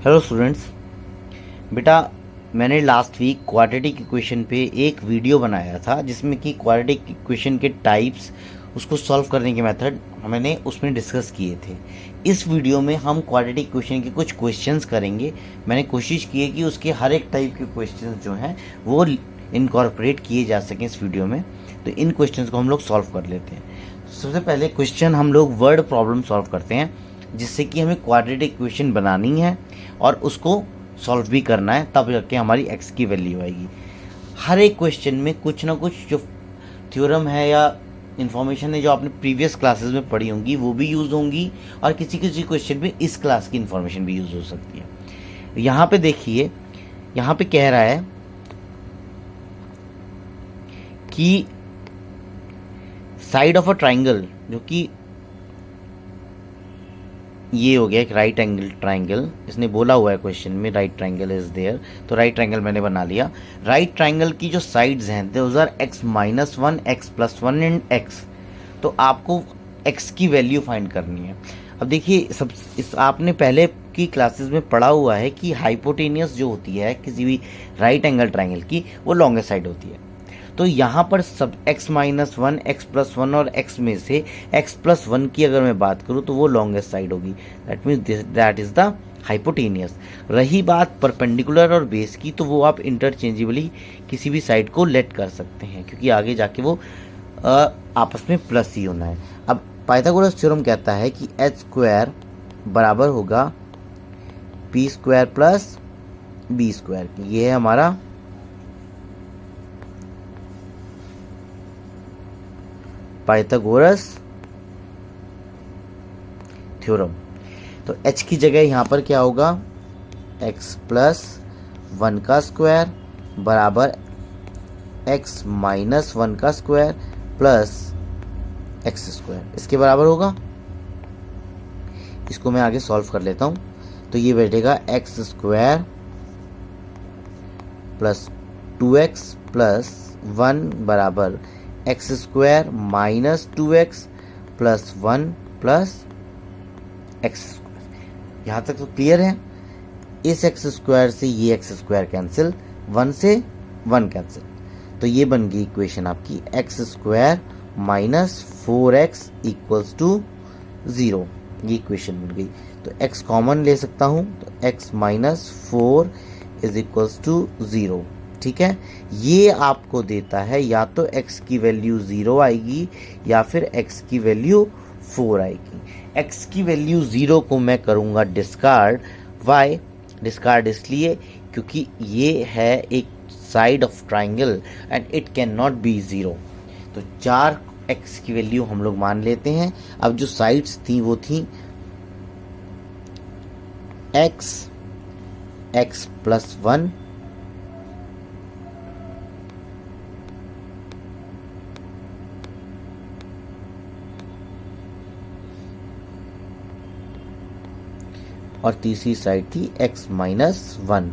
Hello students. बेटा, मैंने last week quadratic equation पे एक वीडियो बनाया था जिसमें कि क्वाड्रेटिक इक्वेशन के टाइप्स, उसको सॉल्व करने के मेथड मैंने उसमें डिस्कस किए थे। इस वीडियो में हम क्वाड्रेटिक इक्वेशन के कुछ क्वेश्चंस करेंगे। मैंने कोशिश की है कि उसके हर एक टाइप के क्वेश्चंस जो हैं वो इनकॉर्पोरेट किए जा सकें इस वीडियो में। तो इन क्वेश्चंस को हम लोग सॉल्व कर लेते हैं। सबसे पहले क्वेश्चन हम लोग वर्ड प्रॉब्लम सॉल्व करते हैं, जिससे कि हमें क्वाड्रेटिक इक्वेशन बनानी है और उसको सॉल्व भी करना है, तब जाके हमारी एक्स की वैल्यू आएगी। हर एक क्वेश्चन में कुछ ना कुछ जो थ्योरम है या इन्फॉर्मेशन है जो आपने प्रीवियस क्लासेस में पढ़ी होंगी वो भी यूज़ होंगी, और किसी किसी क्वेश्चन में इस क्लास की इन्फॉर्मेशन भी यूज़ हो सकती है। यहाँ पे देखिए, यहाँ पे कह रहा है कि साइड ऑफ अ ट्राइंगल, जो कि ये हो गया एक राइट एंगल ट्राइंगल। इसने बोला हुआ है क्वेश्चन में राइट ट्राइंगल इज देयर, तो राइट ट्राइंगल मैंने बना लिया। राइट ट्राइंगल की जो साइड्स हैं those are x-1, x+1 and x। तो आपको x की वैल्यू फाइंड करनी है। अब देखिए, सब इस आपने पहले की क्लासेस में पढ़ा हुआ है कि हाइपोटेनियस जो होती है किसी भी राइट एंगल ट्राइंगल की, वो लॉन्गेस्ट साइड होती है। तो यहाँ पर सब x-1, x+1 और x में से x+1 की अगर मैं बात करूँ तो वो लॉन्गेस्ट साइड होगी। That means that is the hypotenuse. रही बात परपेंडिकुलर और बेस की, तो वो आप इंटरचेंजेबली किसी भी साइड को लेट कर सकते हैं, क्योंकि आगे जाके वो आपस में प्लस ही होना है। अब पाइथागोरस थ्योरम कहता है कि h² बराबर होगा p² प्लस b²। ये है हमारा पाइथागोरस थ्योरम। तो h की जगह यहाँ पर क्या होगा, x+1 का स्क्वायर बराबर x-1 का स्क्वायर प्लस x²। इसके बराबर होगा। इसको मैं आगे सॉल्व कर लेता हूँ। तो ये बैठेगा x² प्लस 2x प्लस 1 बराबर x² minus 2x plus 1 plus x²। यहाँ तक तो क्लियर है। इस x² से ये x² कैंसिल, 1 से 1 कैंसिल, तो ये बन गई इक्वेशन आपकी x² minus 4x equals to 0। ये इक्वेशन बन गई। तो x कॉमन ले सकता हूँ, तो x minus 4 is equals to 0। ठीक है, ये आपको देता है या तो x की वैल्यू 0 आएगी या फिर x की वैल्यू 4 आएगी। x की वैल्यू 0 को मैं करूँगा डिस्कार्ड। Y discard? इसलिए क्योंकि ये है एक side of triangle and it can not be 0। तो 4 x की वैल्यू हम लोग मान लेते हैं। अब जो साइड्स थी वो थी x+1 और तीसरी साइड थी x-1।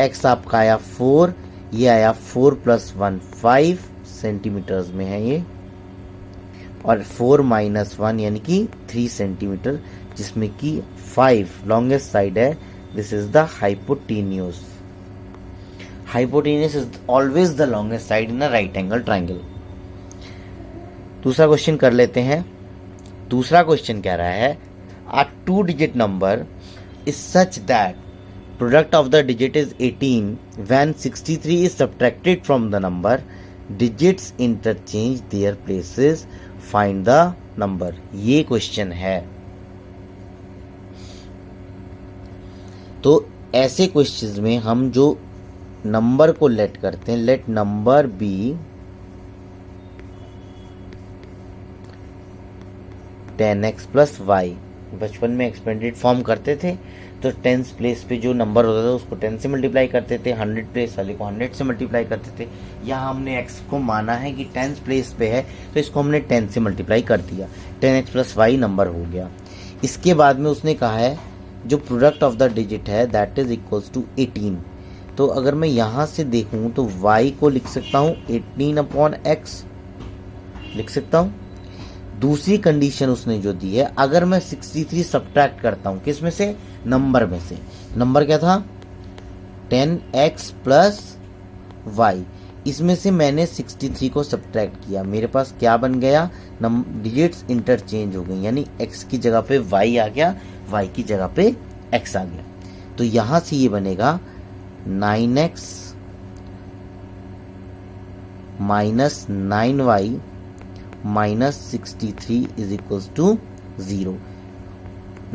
x आपका आया 4, ये आया 4 + 1 5 सेंटीमीटर्स में है ये, और 4 - 1 यानी कि 3 सेंटीमीटर, जिसमें कि 5 लॉन्गेस्ट साइड है। This is the hypotenuse. Hypotenuse is always the longest side in a right angle triangle. दूसरा क्वेश्चन कर लेते हैं। दूसरा क्वेश्चन कह रहा है a 2-digit number is such that product of the digit is 18 when 63 is subtracted from the number, digits interchange their places, find the number। ये question है। तो ऐसे क्वेश्चंस में हम जो नंबर को लेट करते हैं, let number B 10x + y। बचपन में एक्सपेंडेड फॉर्म करते थे, तो 10th प्लेस पे जो नंबर होता था उसको 10 से मल्टीप्लाई करते थे, 100 प्लेस वाले को 100 से मल्टीप्लाई करते थे। यहाँ हमने x को माना है कि 10th प्लेस पे है, तो इसको हमने 10 से मल्टीप्लाई कर दिया, 10x + y नंबर हो गया। इसके बाद में उसने कहा है जो प्रोडक्ट ऑफ द डिजिट है दैट इज इक्वल्स टू 18। तो अगर मैं यहाँ से देखूँ तो y को लिख सकता हूँ 18/x लिख सकता हूँ। दूसरी कंडीशन उसने जो दी है, अगर मैं 63 सब्ट्रैक्ट करता हूँ किस में से, नंबर में से, नंबर क्या था 10x प्लस वाई, इसमें से मैंने 63 को सब्ट्रैक्ट किया, मेरे पास क्या बन गया, डिजिट्स इंटरचेंज हो गई, यानी x की जगह पे y आ गया, y की जगह पे x आ गया। तो यहां से ये बनेगा 9x minus 9y minus 63 is equals to 0।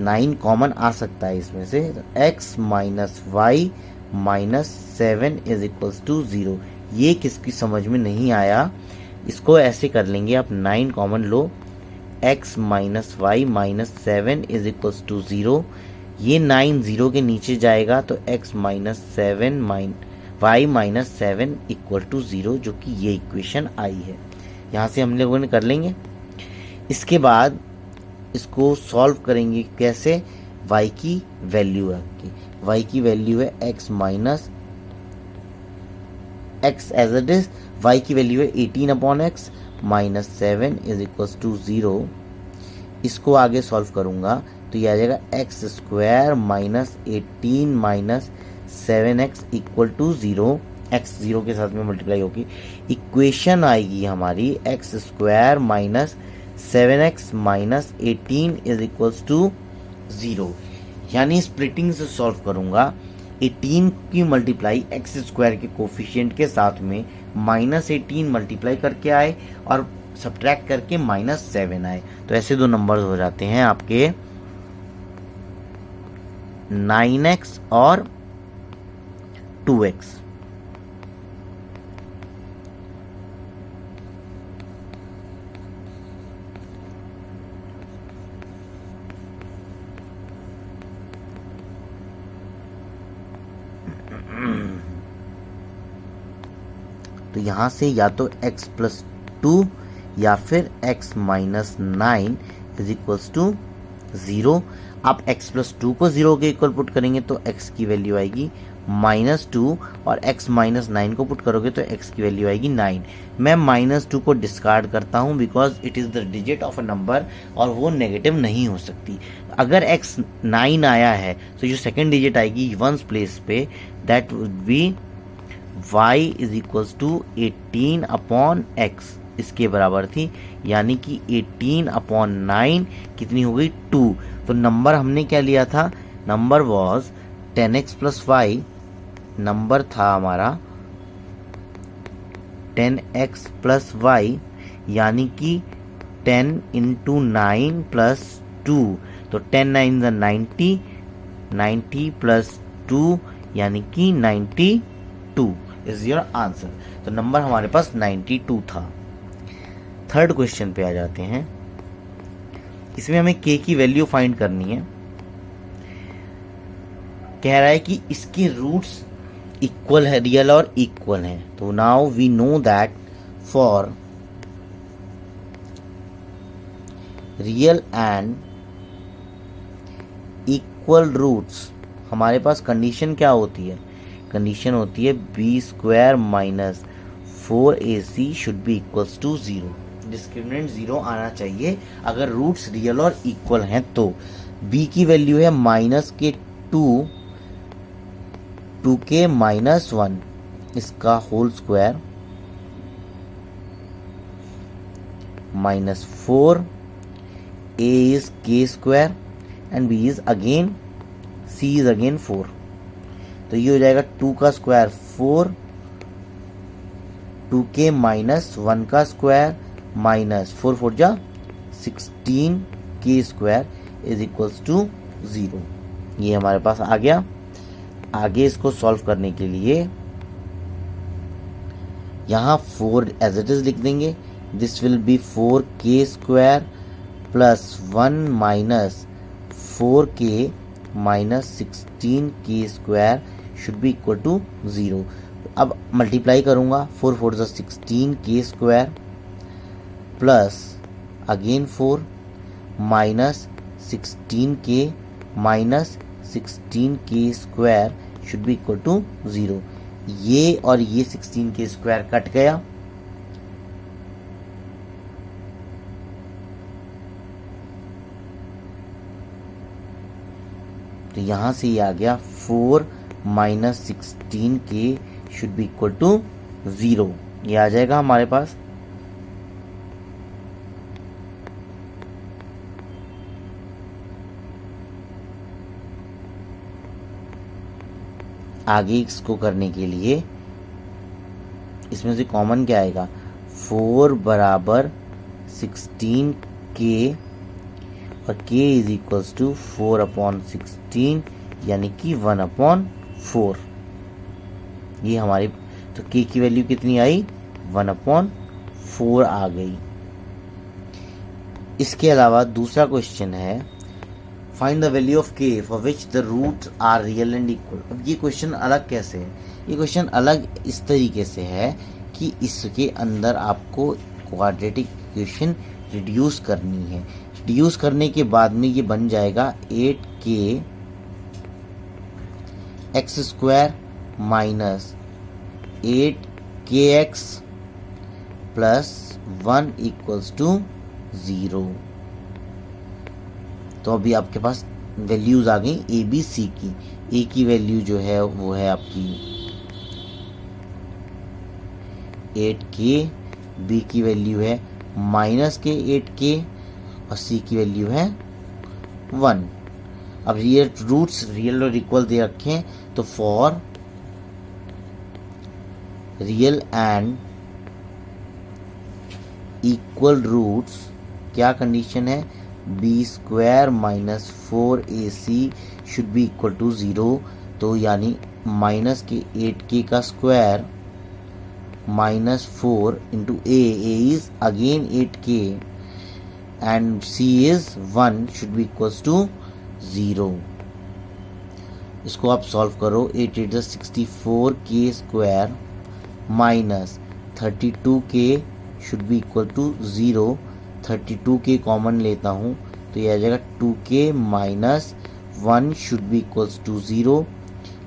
9 common आ सकता है इसमें से, x minus Y minus 7 is equals to 0। ये किसकी समझ में नहीं आया, इसको ऐसे कर लेंगे आप, 9 कॉमन लो, x minus Y minus 7 is equals to 0। ये 9 0 के नीचे जाएगा तो x minus 7 Y minus 7 equal to 0, जो कि ये इक्वेशन आई है। यहाँ से हम लोगों ने कर लेंगे। इसके बाद इसको सॉल्व करेंगे कैसे, y की वैल्यू रख के, y की वैल्यू है x minus x as it is, y की वैल्यू है 18 upon X minus 7 is equals to 0। इसको आगे सॉल्व करूंगा तो ये आ जाएगा X square minus 18 minus 7x equal to 0, x 0 के साथ में मल्टीप्लाई होगी, इक्वेशन आएगी हमारी X square minus 7x minus 18 is equals to 0। यानी स्प्लिटिंग से सॉल्व करूंगा, 18 की मल्टीप्लाई एक्स स्क्वायर के कोफिशिएंट के साथ में माइनस 18 मल्टीप्लाई करके आए और सब्ट्रैक्ट करके माइनस 7 आए, तो ऐसे दो नंबर्स हो जाते हैं आपके 9x और 2x। तो यहां से या तो x प्लस 2 या फिर x minus 9 is equals to 0। आप x प्लस 2 को 0 के इक्वल पुट करेंगे तो x की वैल्यू आएगी माइनस 2, और x माइनस 9 को पुट करोगे तो x की वैल्यू आएगी 9। मैं माइनस 2 को डिस्कार्ड करता हूं because it is the digit of a number और वो नेगेटिव नहीं हो सकती। अगर x 9 आया है तो जो सेकेंड डिजिट आएगी वंस प्लेस पे, that would be y is equals to 18 upon x, इसके बराबर थी, यानी कि 18 अपॉन 9 कितनी हो गई 2। तो नंबर हमने क्या लिया था, number was 10x plus Y, number था हमारा 10x प्लस वाई, यानी कि 10 इंटू 9 प्लस 2, तो 10 9 90, 90 प्लस 2 यानी कि 92 इज योर आंसर। तो नंबर हमारे पास 92 था। थर्ड क्वेश्चन पे आ जाते हैं। इसमें हमें k की वैल्यू फाइंड करनी है। कह रहा है कि इसके रूट्स इक्वल है, रियल और इक्वल हैं। तो now we know that for real and equal roots हमारे पास कंडीशन क्या होती है, कंडीशन होती है B square minus 4ac should be equals to 0। Discriminant 0 आना चाहिए अगर रूट्स रियल और इक्वल हैं। तो b की वैल्यू है माइनस के 2 के माइनस 1 इसका whole square minus 4, a is k square and b is again c is again 4। तो ये हो जाएगा 2 का स्क्वायर 4, 2k माइनस 1 का स्क्वायर माइनस 4 4 जा 16k square is equals to 0। ये हमारे पास आ गया। आगे इसको सॉल्व करने के लिए यहाँ 4 एज इट इज लिख देंगे। This will be 4k square plus 1 minus 4k minus 16k square should be equal to 0। अब मल्टीप्लाई करूंगा 4 4 जा 16k square plus again 4 minus 16k minus 16k square should be equal to 0। ये और ये 16k square cut गया, तो यहाँ से ये आ गया 4 minus 16k should be equal to 0। ये आ जाएगा हमारे पास। आगे इसको करने के लिए इसमें से कॉमन क्या आएगा, 4 बराबर 16k और k इज इक्वल्स टू 4/16 यानी कि 1/4। ये हमारी तो k की वैल्यू कितनी आई, 1/4 आ गई। इसके अलावा दूसरा क्वेश्चन है find the value of k for which the roots are real and equal. अब ये क्वेश्चन अलग कैसे है, ये क्वेश्चन अलग इस तरीके से है कि इसके अंदर आपको क्वाड्रेटिक इक्वेशन रिड्यूस करनी है। रिड्यूस करने के बाद में ये बन जाएगा 8k X square minus 8kx plus 1 equals to 0। तो अभी आपके पास वैल्यूज आ गई ए बी सी की। ए की वैल्यू जो है वो है आपकी 8k, बी की वैल्यू है माइनस के 8k और सी की वैल्यू है 1। अब रियल रूट्स रियल और इक्वल दे रखे हैं, तो for real and equal roots क्या कंडीशन है, B square minus 4ac should be equal to 0। तो यानी माइनस के 8k का square minus 4 into A is again 8k and c is 1 should be equals to 0। इसको आप सॉल्व करो, 8 8 64k square minus 32k should be equal to 0। 32k common लेता हूँ तो ये आ जाएगा 2k minus 1 should be equals to 0।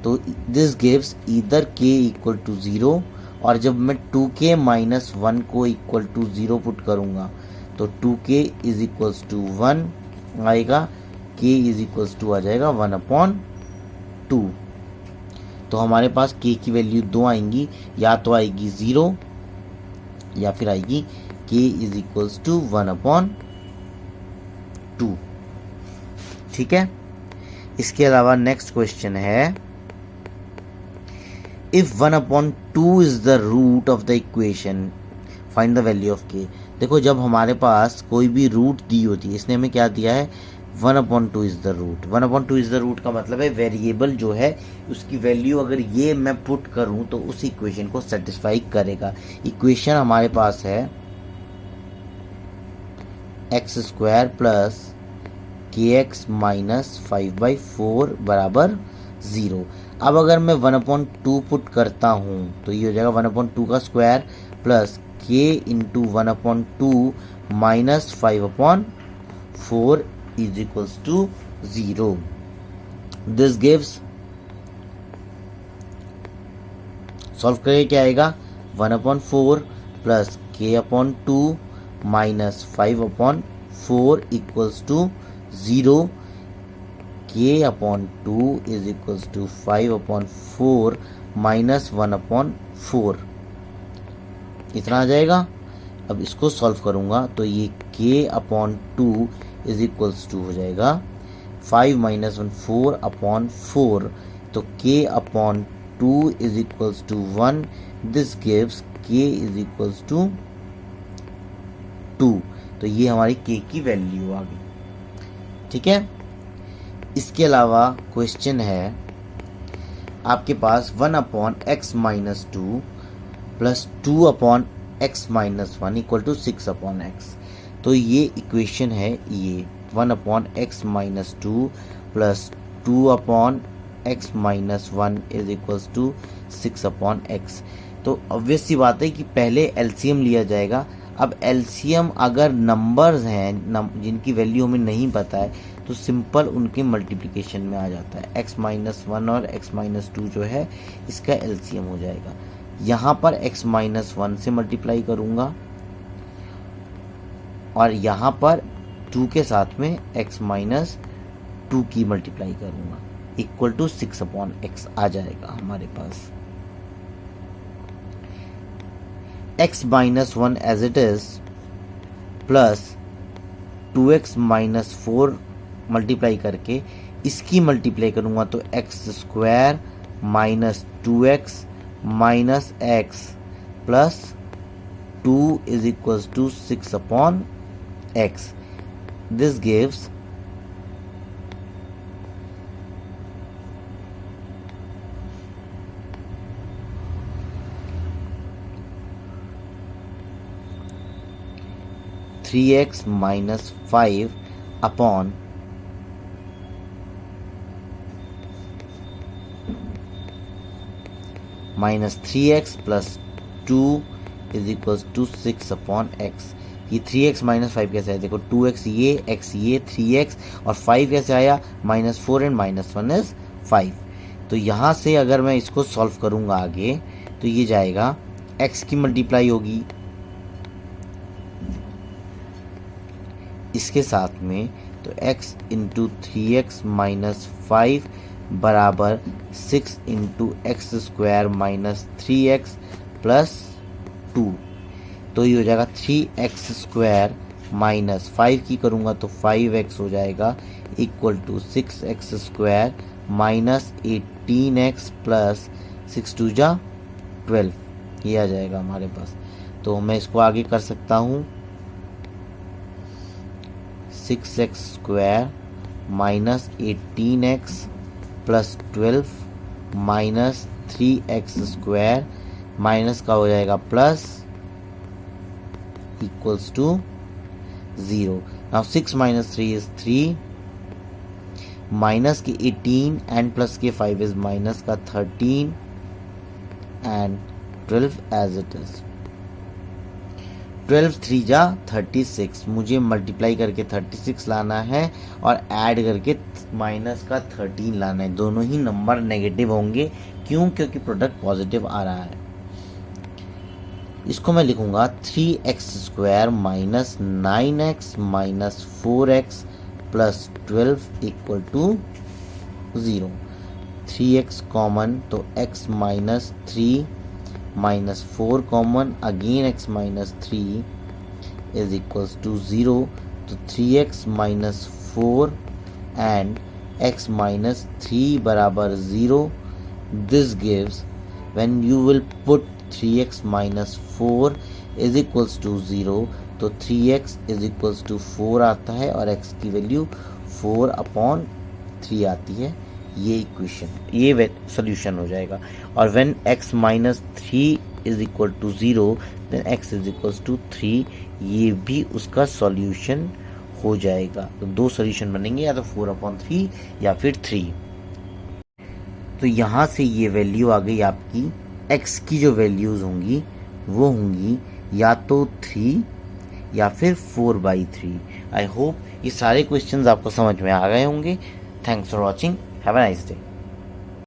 तो this gives either k equal to 0, और जब मैं 2k माइनस 1 को इक्वल टू 0 पुट करूँगा तो 2k इज इक्वल्स टू 1 आएगा, k इज इक्वल्स टू आ जाएगा 1/2। तो हमारे पास k की वैल्यू 2 आएंगी, या तो आएगी 0 या फिर आएगी k इज इक्वल्स टू 1/2। ठीक है। इसके अलावा नेक्स्ट क्वेश्चन है if 1/2 is the root of the equation find the value of k। देखो जब हमारे पास कोई भी रूट दी होती है, इसने हमें क्या दिया है, 1/2 is the root. 1/2 is the root का मतलब है वेरिएबल जो है उसकी वैल्यू अगर ये मैं पुट करूं तो उस इक्वेशन को सेटिस्फाई करेगा। इक्वेशन हमारे पास है एक्स स्क्वायर प्लस के एक्स माइनस 5/4 बराबर 0। अब अगर मैं 1/2 पुट करता हूँ तो ये हो जाएगा 1/2 का square plus k into 1/2 minus 5/4 is equals to 0। This gives, solve करें क्या आएगा, 1/4 plus k/2 minus 5/4 equals to 0। k/2 is equals to 5/4 minus 1/4 इतना आ जाएगा। अब इसको सॉल्व करूंगा तो ये k/2 इज इक्वल्स टू हो जाएगा 5 माइनस 1 4/4। तो k/2 is equals to 1। This gives k is equals to 2। तो ये हमारी k की वैल्यू आ गई। ठीक है। इसके अलावा क्वेश्चन है आपके पास 1/x minus 2 plus 2/x minus 1 equal to 6/x। तो ये इक्वेशन है, ये 1/x minus 2 plus 2/x minus 1 is equals to 6/x। तो ऑब्वियस सी बात है कि पहले एलसीएम लिया जाएगा। अब एलसीएम अगर नंबर्स हैं जिनकी वैल्यू हमें नहीं पता है तो सिंपल उनके मल्टीप्लिकेशन में आ जाता है। x माइनस 1 और x माइनस 2 जो है इसका एलसीएम हो जाएगा। यहाँ पर x माइनस 1 से मल्टीप्लाई करूँगा और यहाँ पर 2 के साथ में x माइनस 2 की मल्टीप्लाई करूँगा। इक्वल टू 6/x आ जाएगा हमारे पास। x minus 1 as it is plus 2x minus 4 multiply करके इसकी मल्टीप्लाई करूंगा तो x² minus 2x minus x plus 2 is equals to 6/x। This gives 3x minus 5 upon minus 3x plus 2 is equals to 6/x। ये 3x minus 5 कैसे आया देखो, 2x ये, x ये, 3x और 5 कैसे आया, -4 एंड -1 इज 5। तो यहाँ से अगर मैं इसको सॉल्व करूँगा आगे तो ये जाएगा x की मल्टीप्लाई होगी इसके साथ में, तो x इंटू 3x माइनस 5 बराबर 6 into x² minus 3x plus 2। तो ये हो जाएगा 3x² माइनस 5 की करूँगा तो 5x हो जाएगा equal to 6x² minus 18x plus 6 2 जा 12। ये आ जाएगा हमारे पास। तो मैं इसको आगे कर सकता हूँ 6x² minus 18x plus 12 minus 3x² minus का हो जाएगा plus equals to 0। Now 6 minus 3 is 3, minus के 18 एंड प्लस के 5 इज माइनस का 13 एंड 12 एज इट इज। 12 3 जा 36, मुझे मल्टीप्लाई करके 36 लाना है और ऐड करके माइनस का 13 लाना है। दोनों ही नंबर नेगेटिव होंगे, क्यों? क्योंकि प्रोडक्ट पॉजिटिव आ रहा है। इसको मैं लिखूंगा 3x² minus 9x minus 4x plus 12 equal to 0। 3x common तो x minus 3 minus 4 common, again x minus 3 is equals to 0। तो 3x minus 4 and x minus 3 बराबर 0। This gives when you will put 3x minus 4 is equals to 0, तो 3x is equals to 4 आता है और x की value 4/3 आती है। ये इक्वेशन, ये सोल्यूशन हो जाएगा। और when x minus 3 is equal to 0 then x is equals to 3, ये भी उसका सॉल्यूशन हो जाएगा। तो दो सोल्यूशन बनेंगे, या तो 4/3 या फिर 3। तो यहाँ से ये वैल्यू आ गई आपकी, x की जो वैल्यूज़ होंगी वो होंगी या तो 3 या फिर 4/3। आई होप ये सारे क्वेश्चंस आपको समझ में आ गए होंगे। Thanks for watching, have a nice day.